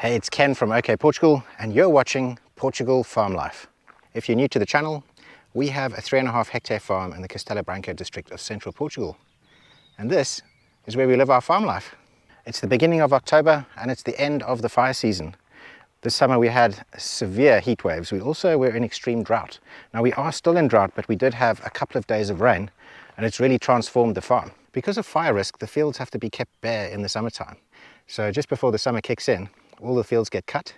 Hey, it's Ken from OK Portugal, and you're watching Portugal Farm Life. If you're new to the channel, we have a 3.5 hectare farm in the Castelo Branco district of Central Portugal. And this is where we live our farm life. It's the beginning of October and it's the end of the fire season. This summer we had severe heat waves. We also were in extreme drought. Now we are still in drought, but we did have a couple of days of rain and it's really transformed the farm. Because of fire risk, the fields have to be kept bare in the summertime. So just before the summer kicks in, all the fields get cut,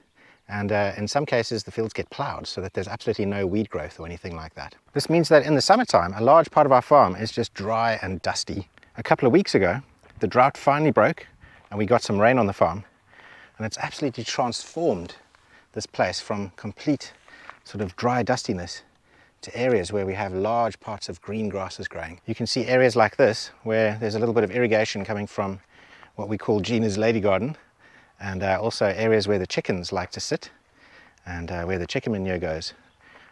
and in some cases the fields get ploughed so that there's absolutely no weed growth or anything like that. This means that in the summertime, a large part of our farm is just dry and dusty. A couple of weeks ago, the drought finally broke and we got some rain on the farm, and it's absolutely transformed this place from complete sort of dry dustiness to areas where we have large parts of green grasses growing. You can see areas like this where there's a little bit of irrigation coming from what we call Gina's lady garden, and also areas where the chickens like to sit and where the chicken manure goes.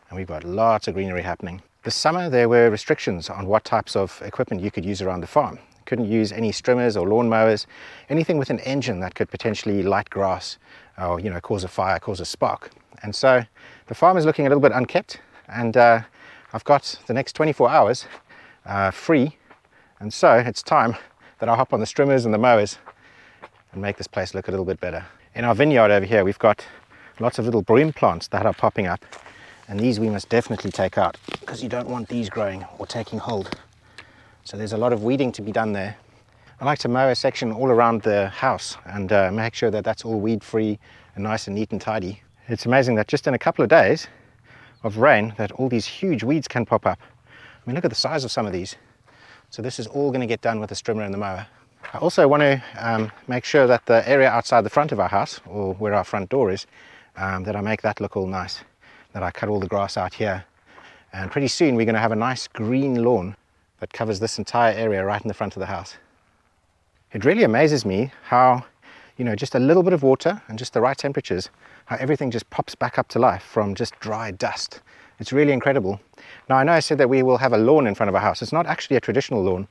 And we've got lots of greenery happening. This summer there were restrictions on what types of equipment you could use around the farm. You couldn't use any trimmers or lawn mowers, anything with an engine that could potentially light grass or cause a fire, cause a spark. And so the farm is looking a little bit unkept, and I've got the next 24 hours free, and so it's time that I hop on the trimmers and the mowers and make this place look a little bit better. In our vineyard over here, we've got lots of little broom plants that are popping up, and these we must definitely take out because you don't want these growing or taking hold. So there's a lot of weeding to be done there. I like to mow a section all around the house and make sure that that's all weed free and nice and neat and tidy. It's amazing that just in a couple of days of rain that all these huge weeds can pop up. I mean, look at the size of some of these. So this is all going to get done with the trimmer and the mower. I also want to make sure that the area outside the front of our house, or where our front door is, that I make that look all nice, that I cut all the grass out here. And pretty soon we're going to have a nice green lawn that covers this entire area right in the front of the house. It really amazes me how, just a little bit of water and just the right temperatures, how everything just pops back up to life from just dry dust. It's really incredible. Now, I know I said that we will have a lawn in front of our house. It's not actually a traditional lawn.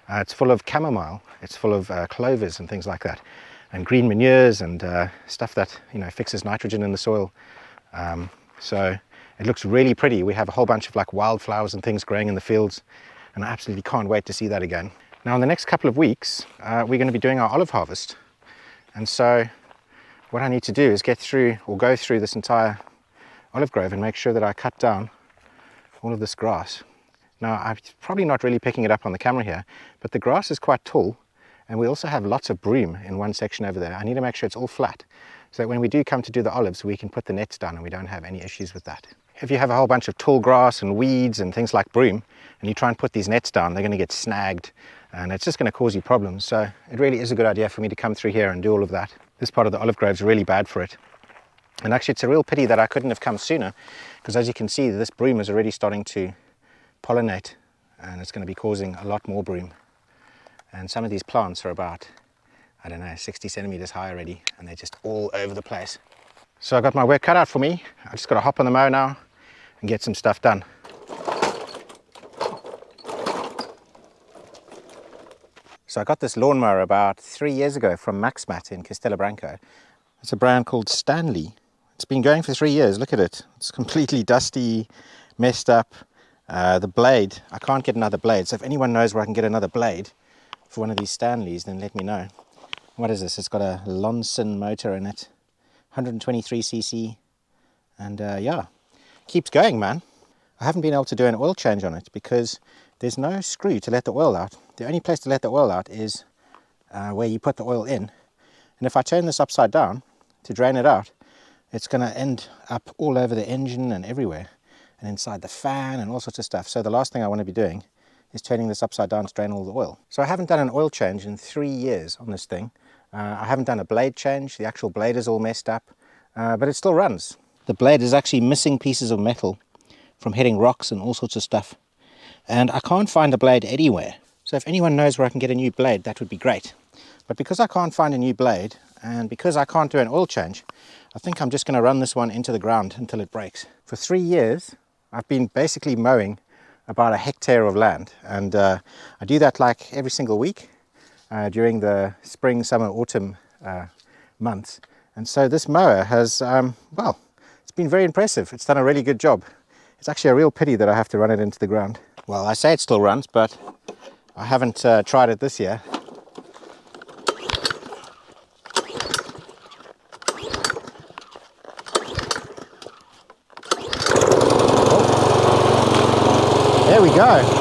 It's full of chamomile, it's full of clovers and things like that, and green manures and stuff that fixes nitrogen in the soil. So it looks really pretty. We have a whole bunch of like wildflowers and things growing in the fields, and I absolutely can't wait to see that again. Now in the next couple of weeks we're going to be doing our olive harvest, and so what I need to do is go through this entire olive grove and make sure that I cut down all of this grass. Now, I'm probably not really picking it up on the camera here, but the grass is quite tall, and we also have lots of broom in one section over there. I need to make sure it's all flat, so that when we do come to do the olives, we can put the nets down and we don't have any issues with that. If you have a whole bunch of tall grass and weeds and things like broom, and you try and put these nets down, they're going to get snagged, and it's just going to cause you problems. So it really is a good idea for me to come through here and do all of that. This part of the olive grove is really bad for it. And actually, it's a real pity that I couldn't have come sooner, because as you can see, this broom is already starting to pollinate, and it's going to be causing a lot more broom. And some of these plants are about, 60 centimeters high already, and they're just all over the place. So I got my work cut out for me. I just got to hop on the mower now and get some stuff done. So I got this lawnmower about 3 years ago from Maxmat in Castelo Branco. It's a brand called Stanley. It's been going for 3 years. Look at it. It's completely dusty, messed up. The blade, I can't get another blade, so if anyone knows where I can get another blade for one of these Stanleys, then let me know. What is this? It's got a Lonson motor in it, 123cc, and yeah, keeps going, man. I haven't been able to do an oil change on it because there's no screw to let the oil out. The only place to let the oil out is where you put the oil in, and if I turn this upside down to drain it out, it's going to end up all over the engine and everywhere, and inside the fan and all sorts of stuff. So the last thing I want to be doing is turning this upside down to drain all the oil. So I haven't done an oil change in 3 years on this thing. I haven't done a blade change. The actual blade is all messed up, but it still runs. The blade is actually missing pieces of metal from hitting rocks and all sorts of stuff, and I can't find the blade anywhere. So if anyone knows where I can get a new blade, that would be great. But because I can't find a new blade, and because I can't do an oil change, I think I'm just going to run this one into the ground until it breaks. For 3 years I've been basically mowing about a hectare of land, and I do that like every single week during the spring, summer, autumn months. And so this mower has, well, it's been very impressive. It's done a really good job. It's actually a real pity that I have to run it into the ground. Well, I say it still runs, but I haven't tried it this year. Oh. There we go.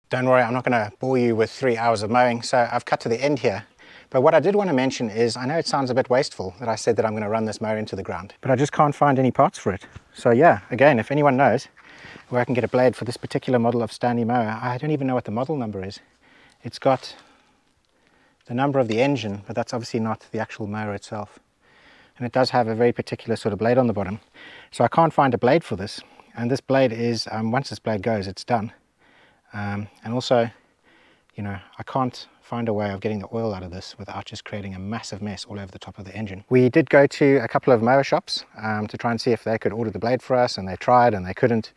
Don't worry, I'm not going to bore you with 3 hours of mowing, so I've cut to the end here. But what I did want to mention is, I know it sounds a bit wasteful that I said that I'm going to run this mower into the ground, but I just can't find any parts for it. So yeah, again, if anyone knows where I can get a blade for this particular model of Stanley mower, I don't even know what the model number is. It's got the number of the engine, but that's obviously not the actual mower itself. And it does have a very particular sort of blade on the bottom. So I can't find a blade for this. And this blade is, once this blade goes, it's done. And also, you know, I can't find a way of getting the oil out of this without just creating a massive mess all over the top of the engine. We did go to a couple of mower shops to try and see if they could order the blade for us, and they tried and they couldn't.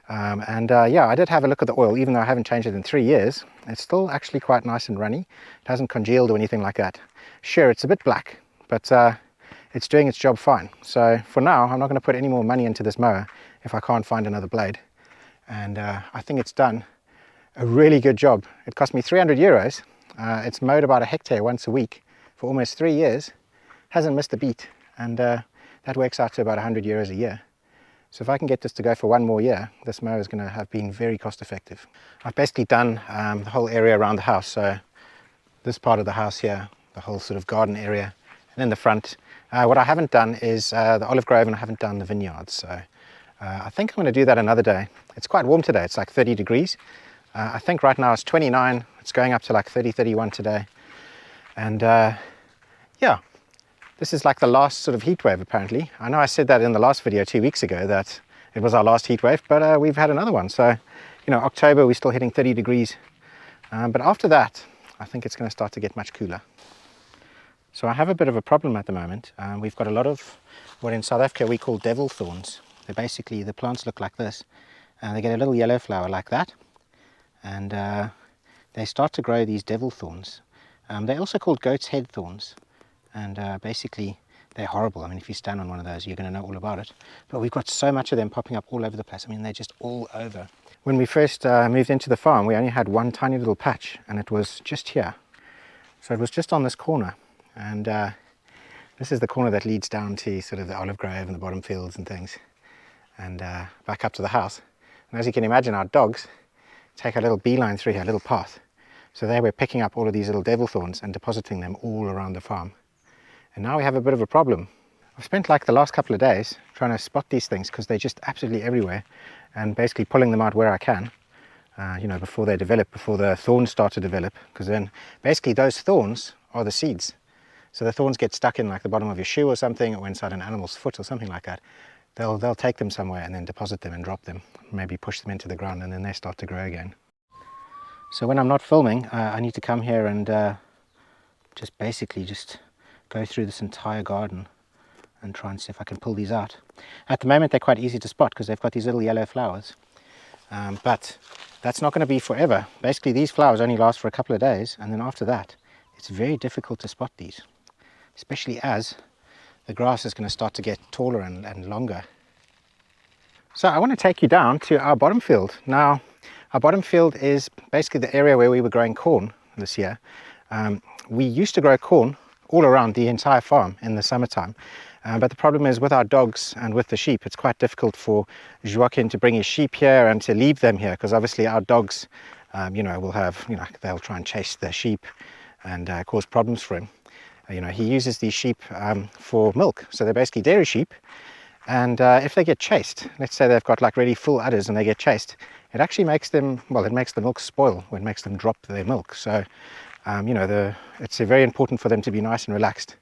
Yeah, I did have a look at the oil. Even though I haven't changed it in 3 years, it's still actually quite nice and runny. It hasn't congealed or anything like that. Sure, it's a bit black, but it's doing its job fine. So for now, I'm not going to put any more money into this mower if I can't find another blade. And I think it's done a really good job. It cost me 300 euros. It's mowed about a hectare once a week for almost 3 years. Hasn't missed a beat. And that works out to about 100 euros a year. So if I can get this to go for 1 more year, this mower is going to have been very cost effective. I've basically done the whole area around the house. So this part of the house here, the whole sort of garden area, and then the front. What I haven't done is the olive grove, and I haven't done the vineyards. So I think I'm going to do that another day. It's quite warm today. It's like 30 degrees. I think right now it's 29. It's going up to like 30, 31 today. And yeah, this is like the last sort of heat wave apparently. I know I said that in the last video 2 weeks ago that it was our last heat wave, but we've had another one. So, you know, October we're still hitting 30 degrees. But after that, I think it's going to start to get much cooler. So I have a bit of a problem at the moment. We've got a lot of what in South Africa we call devil thorns. They're basically, the plants look like this. They get a little yellow flower like that. And they start to grow these devil thorns. They're also called goat's head thorns. And basically, they're horrible. I mean, if you stand on one of those, you're going to know all about it. But we've got so much of them popping up all over the place. I mean, they're just all over. When we first moved into the farm, we only had one tiny little patch, and it was just here. So it was just on this corner. And this is the corner that leads down to sort of the olive grove and the bottom fields and things. And back up to the house. And as you can imagine, our dogs take a little beeline through here, a little path. So they were picking up all of these little devil thorns and depositing them all around the farm. And now we have a bit of a problem. I've spent like the last couple of days trying to spot these things because they're just absolutely everywhere, and basically pulling them out where I can, you know, before they develop, before the thorns start to develop, because then basically those thorns are the seeds. So the thorns get stuck in like the bottom of your shoe or something, or inside an animal's foot or something like that. They'll take them somewhere and then deposit them and drop them, maybe push them into the ground, and then they start to grow again. So when I'm not filming, I need to come here and just basically just go through this entire garden and try and see if I can pull these out. At the moment they're quite easy to spot because they've got these little yellow flowers, but that's not going to be forever. Basically these flowers only last for a couple of days, and then after that it's very difficult to spot these, especially as the grass is going to start to get taller and longer. So I want to take you down to our bottom field. Now, our bottom field is basically the area where we were growing corn this year. We used to grow corn all around the entire farm in the summertime. But the problem is with our dogs and with the sheep, it's quite difficult for Joaquin to bring his sheep here and to leave them here, because obviously our dogs, you know, will have, you know, they'll try and chase the sheep and cause problems for him. You know, he uses these sheep for milk, so they're basically dairy sheep. And if they get chased, let's say they've got like really full udders and they get chased, it actually makes them, well, it makes the milk spoil, or it makes them drop their milk. So, you know, it's very important for them to be nice and relaxed.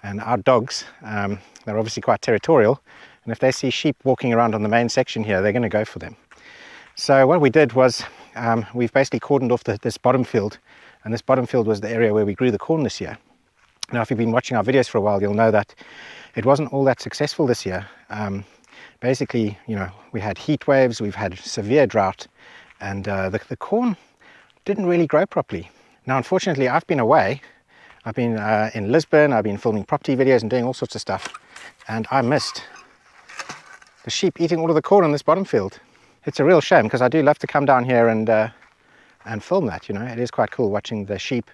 And our dogs, they're obviously quite territorial, and if they see sheep walking around on the main section here, they're going to go for them. So what we did was, we've basically cordoned off this bottom field, and this bottom field was the area where we grew the corn this year. Now, if you've been watching our videos for a while, you'll know that it wasn't all that successful this year. Basically, you know, we had heat waves, we've had severe drought, and the corn didn't really grow properly. Now, unfortunately, I've been away I've been in Lisbon, I've been filming property videos and doing all sorts of stuff, and I missed the sheep eating all of the corn on this bottom field. It's a real shame, because I do love to come down here and film that. You know, it is quite cool watching the sheep.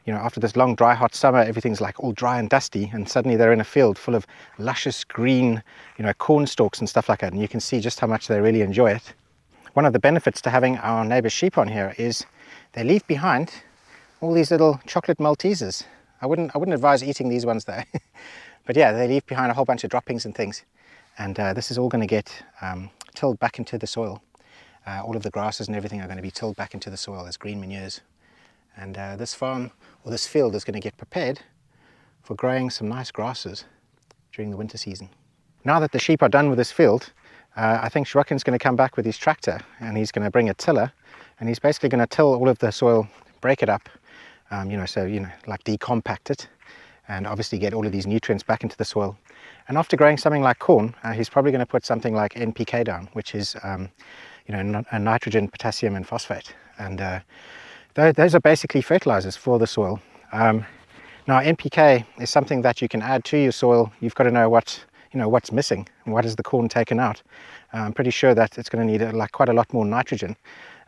You know, after this long dry hot summer, everything's like all dry and dusty, and suddenly they're in a field full of luscious green, you know, corn stalks and stuff like that, and you can see just how much they really enjoy it. One of the benefits to having our neighbour's sheep on here is they leave behind all these little chocolate Maltesers. I wouldn't advise eating these ones though. But yeah, they leave behind a whole bunch of droppings and things, and this is all going to get tilled back into the soil. All of the grasses and everything are going to be tilled back into the soil as green manures, and this farm, or this field, is going to get prepared for growing some nice grasses during the winter season. Now that the sheep are done with this field, I think Joaquin's going to come back with his tractor, and he's going to bring a tiller, and he's basically going to till all of the soil, break it up, like decompact it, and obviously get all of these nutrients back into the soil. And after growing something like corn, he's probably going to put something like NPK down, which is a nitrogen, potassium and phosphate, and those are basically fertilizers for the soil. Now NPK is something that you can add to your soil. You've got to know what's missing, what is the corn taken out. I'm pretty sure that it's going to need quite a lot more nitrogen,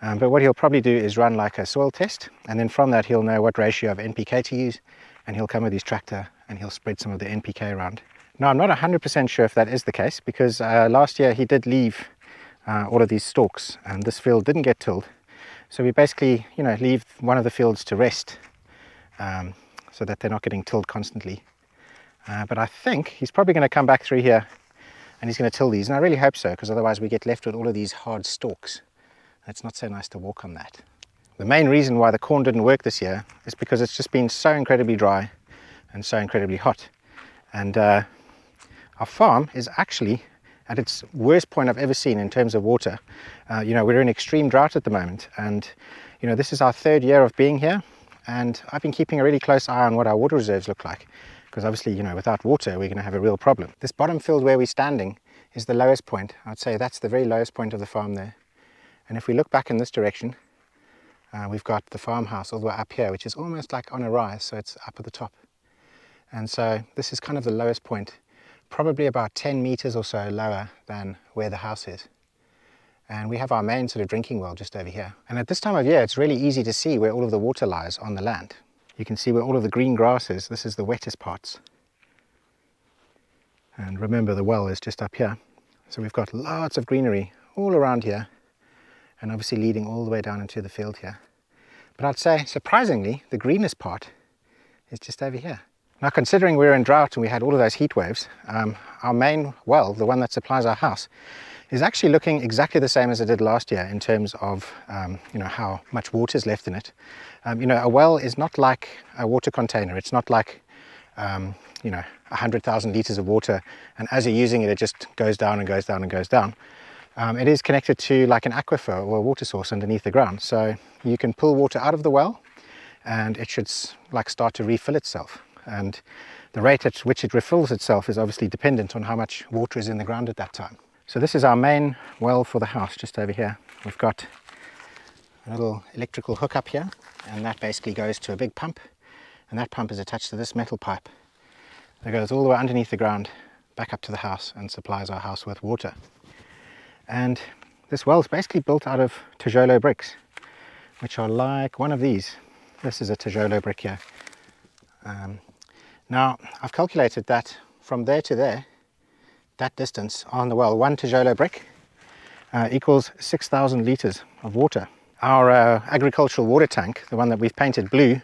but what he'll probably do is run like a soil test, and then from that he'll know what ratio of NPK to use, and he'll come with his tractor and he'll spread some of the NPK around. Now I'm not 100% sure if that is the case, because last year he did leave all of these stalks, and this field didn't get tilled. So we basically, leave one of the fields to rest, so that they're not getting tilled constantly. But I think he's probably going to come back through here and he's going to till these, and I really hope so, because otherwise we get left with all of these hard stalks. It's not so nice to walk on that. The main reason why the corn didn't work this year is because it's just been so incredibly dry and so incredibly hot. And our farm is actually at its worst point I've ever seen in terms of water. We're in extreme drought at the moment, and this is our 3rd year of being here, and I've been keeping a really close eye on what our water reserves look like, because obviously without water we're going to have a real problem. This bottom field where we're standing is the lowest point. I'd say that's the very lowest point of the farm there, and if we look back in this direction, we've got the farmhouse all the way up here, which is almost like on a rise, so it's up at the top. And so this is kind of the lowest point, probably about 10 meters or so lower than where the house is. And we have our main sort of drinking well just over here. And at this time of year, it's really easy to see where all of the water lies on the land. You can see where all of the green grass is. This is the wettest parts. And remember, the well is just up here. So we've got lots of greenery all around here, and obviously leading all the way down into the field here. But I'd say, surprisingly, the greenest part is just over here. Now, considering we're in drought and we had all of those heat waves, our main well, the one that supplies our house, is actually looking exactly the same as it did last year in terms of how much water is left in it. A well is not like a water container. It's not like 100,000 liters of water, and as you're using it, it just goes down and goes down and goes down. It is connected to like an aquifer or a water source underneath the ground, so you can pull water out of the well and it should start to refill itself. And the rate at which it refills itself is obviously dependent on how much water is in the ground at that time. So this is our main well for the house, just over here. We've got a little electrical hook up here, and that basically goes to a big pump, and that pump is attached to this metal pipe that goes all the way underneath the ground back up to the house and supplies our house with water. And this well is basically built out of tijolo bricks, which are like one of these. This is a tijolo brick here. Now I've calculated that from there to there, that distance on the well, one tijolo brick equals 6,000 liters of water. Our agricultural water tank, the one that we've painted blue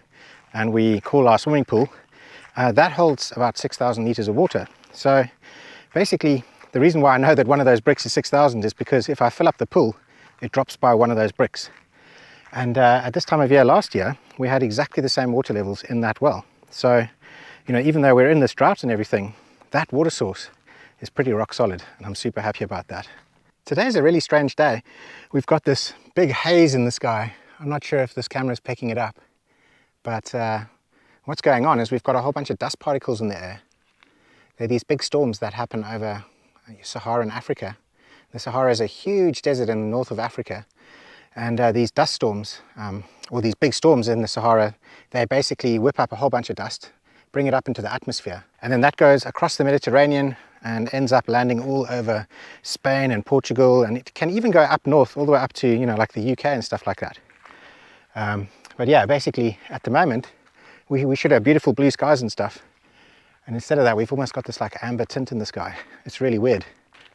and we call our swimming pool, that holds about 6,000 liters of water. So basically, the reason why I know that one of those bricks is 6,000 is because if I fill up the pool, it drops by one of those bricks. And at this time of year last year, we had exactly the same water levels in that well. So, even though we're in this drought and everything, that water source is pretty rock solid, and I'm super happy about that. Today's a really strange day. We've got this big haze in the sky. I'm not sure if this camera is picking it up, but what's going on is we've got a whole bunch of dust particles in the air. They're these big storms that happen over Saharan Africa. The Sahara is a huge desert in the north of Africa, and these dust storms or these big storms in the Sahara, they basically whip up a whole bunch of dust, bring it up into the atmosphere, and then that goes across the Mediterranean and ends up landing all over Spain and Portugal, and it can even go up north all the way up to, you know, like the UK and stuff like that. But yeah, basically at the moment we should have beautiful blue skies and stuff, and instead of that we've almost got this like amber tint in the sky. It's really weird.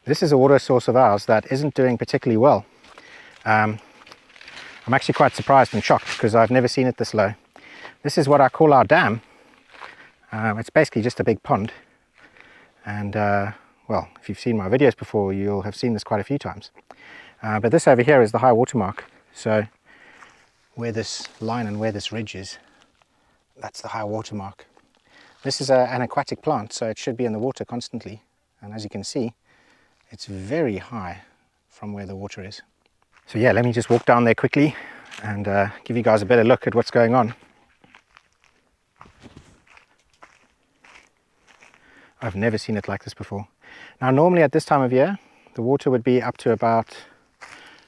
This is a water source of ours that isn't doing particularly well. I'm actually quite surprised and shocked because I've never seen it this low. This is what I call our dam. It's basically just a big pond, and well, if you've seen my videos before, you'll have seen this quite a few times. But this over here is the high water mark. So where this line and where this ridge is, that's the high water mark. This is an aquatic plant, so it should be in the water constantly, and as you can see, it's very high from where the water is. So yeah, let me just walk down there quickly and give you guys a better look at what's going on. I've never seen it like this before. Now normally at this time of year the water would be up to about,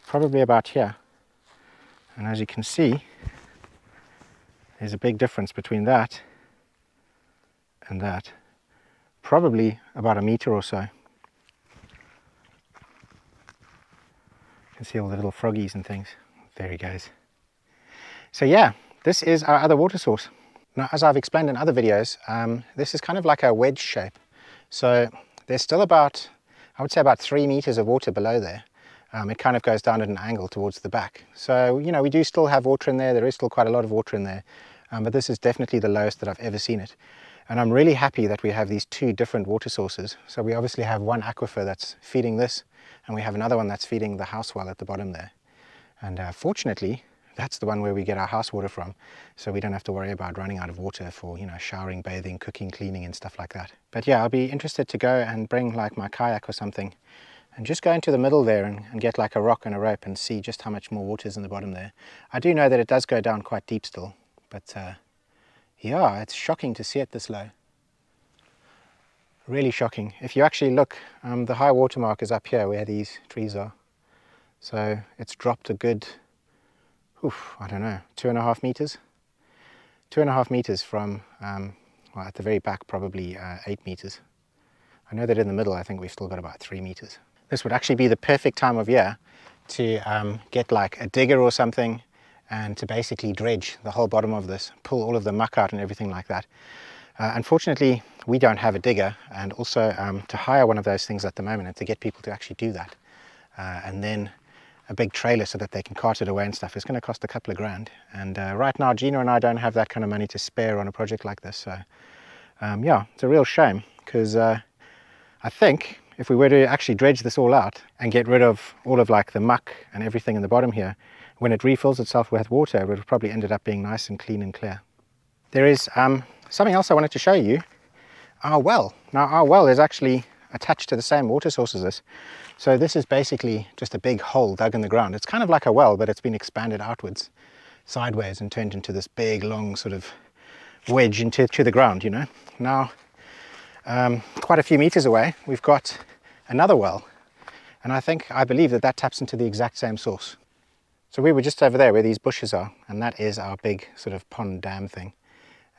probably about here, and as you can see there's a big difference between that and that, probably about a meter or so. You can see all the little froggies and things. There he goes. So yeah, this is our other water source. Now, as I've explained in other videos, this is kind of like a wedge shape. So there's still about, I would say about 3 meters of water below there. It kind of goes down at an angle towards the back. So, you know, we do still have water in there. There is still quite a lot of water in there. But this is definitely the lowest that I've ever seen it. And I'm really happy that we have these two different water sources. So we obviously have one aquifer that's feeding this, and we have another one that's feeding the house well at the bottom there. And fortunately, that's the one where we get our house water from, so we don't have to worry about running out of water for, you know, showering, bathing, cooking, cleaning and stuff like that. But yeah, I'll be interested to go and bring like my kayak or something and just go into the middle there and get like a rock and a rope and see just how much more water is in the bottom there. I do know that it does go down quite deep still, but yeah, it's shocking to see it this low. Really shocking. If you actually look, the high water mark is up here where these trees are. So it's dropped a good, I don't know, 2.5 meters. 2.5 meters from, well, at the very back, probably 8 meters. I know that in the middle, I think we've still got about 3 meters. This would actually be the perfect time of year to get like a digger or something and to basically dredge the whole bottom of this, pull all of the muck out and everything like that. Unfortunately, we don't have a digger, and also to hire one of those things at the moment and to get people to actually do that, and then a big trailer so that they can cart it away and stuff, is going to cost a couple of grand. And right now Gina and I don't have that kind of money to spare on a project like this. So yeah, it's a real shame, because I think if we were to actually dredge this all out and get rid of all of like the muck and everything in the bottom here, when it refills itself with water, it would probably ended up being nice and clean and clear. There is something else I wanted to show you. Our well. Now our well is actually attached to the same water source as this. So this is basically just a big hole dug in the ground. It's kind of like a well, but it's been expanded outwards, sideways, and turned into this big, long sort of wedge into the ground, you know. Now, quite a few meters away, we've got another well. And I believe that that taps into the exact same source. So we were just over there where these bushes are, and that is our big sort of pond dam thing.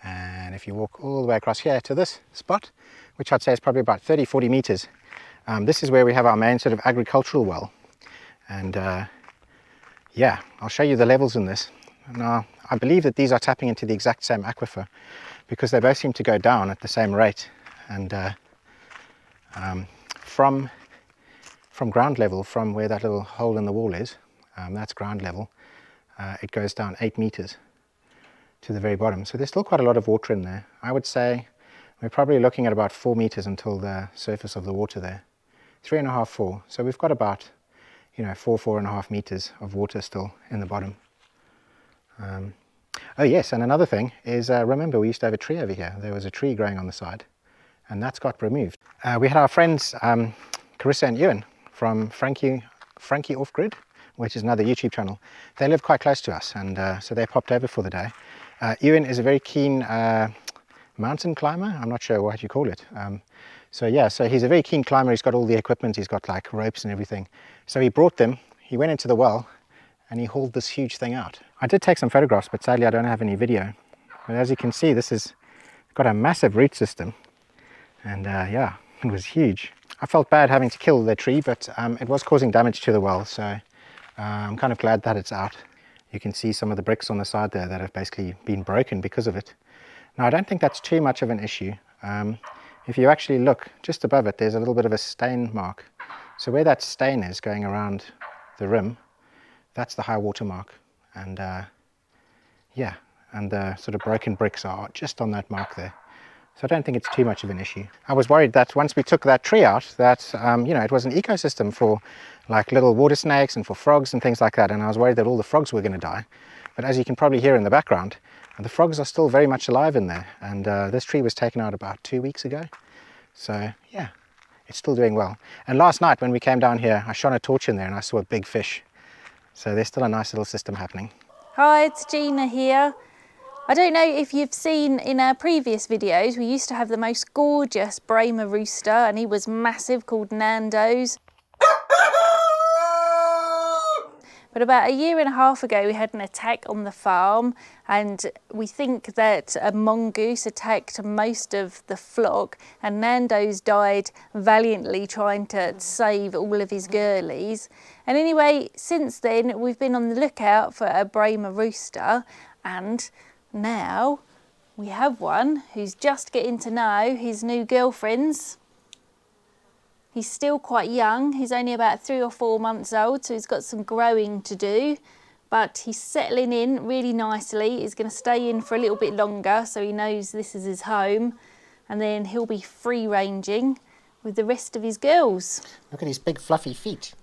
And if you walk all the way across here to this spot, which I'd say is probably about 30-40 meters, this is where we have our main sort of agricultural well. And yeah, I'll show you the levels in this. Now, I believe that these are tapping into the exact same aquifer, because they both seem to go down at the same rate. And from ground level, from where that little hole in the wall is, that's ground level, it goes down 8 meters to the very bottom. So there's still quite a lot of water in there. I would say we're probably looking at about 4 meters until the surface of the water there. 3.5, 4. So we've got about, you know, 4.5 meters of water still in the bottom. Oh yes, and another thing is, remember we used to have a tree over here. There was a tree growing on the side, and that's got removed. We had our friends Carissa and Ewan from Frankie Off Grid, which is another YouTube channel. They live quite close to us, and so they popped over for the day. Ewan is a very keen mountain climber. I'm not sure what you call it. So yeah, so he's a very keen climber. He's got all the equipment. He's got like ropes and everything. So he brought them. He went into the well, and he hauled this huge thing out. I did take some photographs, but sadly I don't have any video. But as you can see, this has got a massive root system, and yeah, it was huge. I felt bad having to kill the tree, but it was causing damage to the well, so I'm kind of glad that it's out. You can see some of the bricks on the side there that have basically been broken because of it. Now, I don't think that's too much of an issue. If you actually look just above it, there's a little bit of a stain mark. So where that stain is going around the rim, that's the high water mark. And yeah, and the sort of broken bricks are just on that mark there. So I don't think it's too much of an issue. I was worried that once we took that tree out, that you know, it was an ecosystem for like little water snakes and for frogs and things like that, and I was worried that all the frogs were going to die. But as you can probably hear in the background, the frogs are still very much alive in there, and this tree was taken out about 2 weeks ago. So yeah, it's still doing well. And last night when we came down here, I shone a torch in there and I saw a big fish. So there's still a nice little system happening. Hi, it's Gina here. I don't know if you've seen in our previous videos, we used to have the most gorgeous Brahma Rooster, and he was massive, called Nando's. But about 1.5 years ago, we had an attack on the farm, and we think that a mongoose attacked most of the flock, and Nando's died valiantly trying to save all of his girlies. And anyway, since then, we've been on the lookout for a Brahma Rooster, and now we have one who's just getting to know his new girlfriends. He's still quite young, he's only about 3 or 4 months old, so he's got some growing to do, but he's settling in really nicely. He's going to stay in for a little bit longer so he knows this is his home, and then he'll be free ranging with the rest of his girls. Look at his big fluffy feet.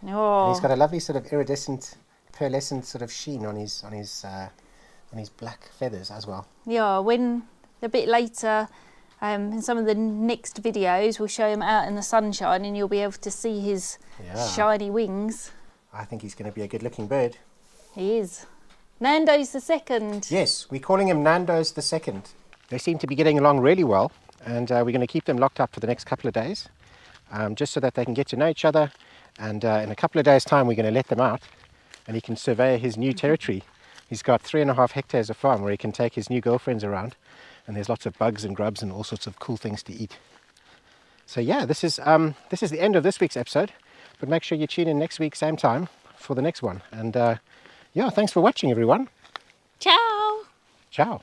Oh. And he's got a lovely sort of iridescent, pearlescent sort of sheen on his black feathers as well. Yeah, when a bit later in some of the next videos we'll show him out in the sunshine and you'll be able to see his shiny wings. I think he's going to be a good looking bird. He is. Nando's the second. Yes, we're calling him Nando's the second. They seem to be getting along really well, and we're going to keep them locked up for the next couple of days, just so that they can get to know each other, and in a couple of days time we're going to let them out and he can survey his new territory. He's got 3.5 hectares of farm where he can take his new girlfriends around, and there's lots of bugs and grubs and all sorts of cool things to eat. So yeah, this is the end of this week's episode, but make sure you tune in next week, same time, for the next one. And yeah, thanks for watching, everyone. Ciao. Ciao.